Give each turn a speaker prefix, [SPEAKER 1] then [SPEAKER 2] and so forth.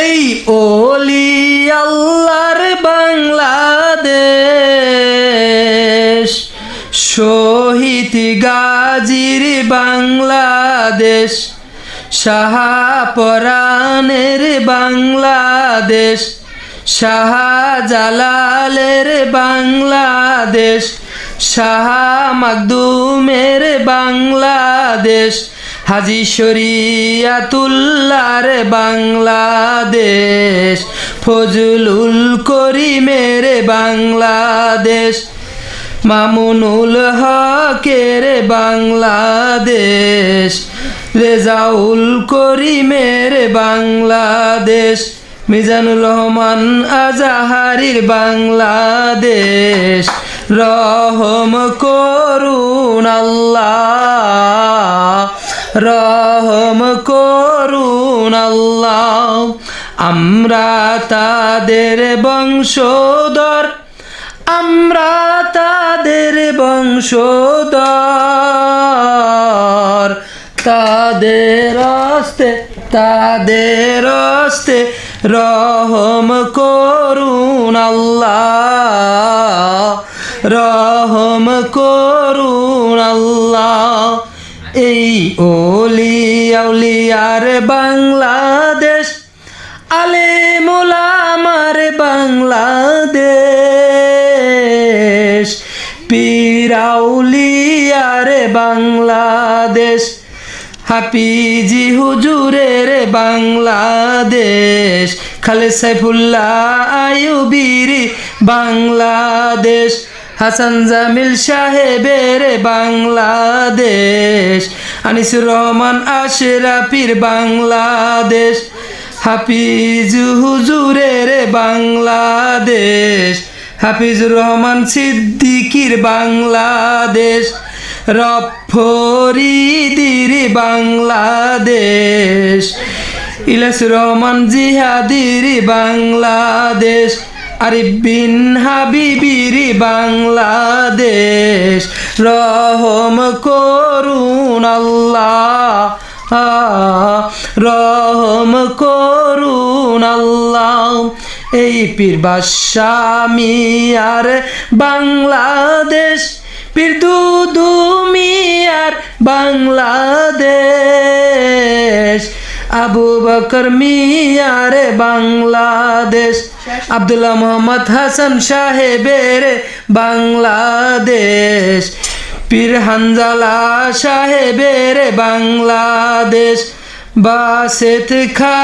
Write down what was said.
[SPEAKER 1] এই ওলি আল্লাহর বাংলাদেশ, শহীদ গাজীর বাংলাদেশ, শাহপরানের বাংলাদেশ, শাহজালালের বাংলাদেশ, শাহ মাকদুমের বাংলাদেশ, হাজী শরিয়াতুল্লাহর বাংলাদেশ, ফজলুল করিমের বাংলাদেশ, মামুনুল হকের বাংলাদেশ, রেজাউল করিমের বাংলাদেশ, মিজানুর রহমান আজাহারির বাংলাদেশ। রহম করুন আল্লাহ, রহম করুন আল্লাহ। আমরা তাদের বংশধর, আমরা তাদের বংশধর, তাদের হস্তে রহম করুন আল্লাহ, রহম করুন আল্লাহ। এই ওলি আউলিয়ার বাংলাদেশ, আলেম ওলামার বাংলাদেশ, পীর আউলিয়ার বাংলাদেশ, হাফিজি হুজুরের বাংলাদেশ, খালেদ সাইফুল্লাহ আইয়ুবীর বাংলাদেশ, হাসান জামিল সাহেবের বাংলাদেশ, আনিসুর রহমান আশরাফির বাংলাদেশ, হাফিজ হুজুরের বাংলাদেশ, হাফিজুর রহমান সিদ্দিকীর বাংলাদেশ, রব ফরিদির বাংলাদেশ, ইলিয়াসুর রহমান জিহাদির বাংলাদেশ, আরিফ বিন হাবিবির বাংলাদেশ। রহম করুন আল্লাহ, রহম করুন আল্লাহ। এই পীর বাদশাহ মিয়ার বাংলাদেশ, পীর দুদু মিয়ার বাংলাদেশ, আবু বকর মিয়ার বাংলাদেশ, আব্দুল্লাহ মোহাম্মদ হাসান সাহেবের বাংলাদেশ, পীর হানজালা সাহেবের বাংলাদেশ, বাসেত খা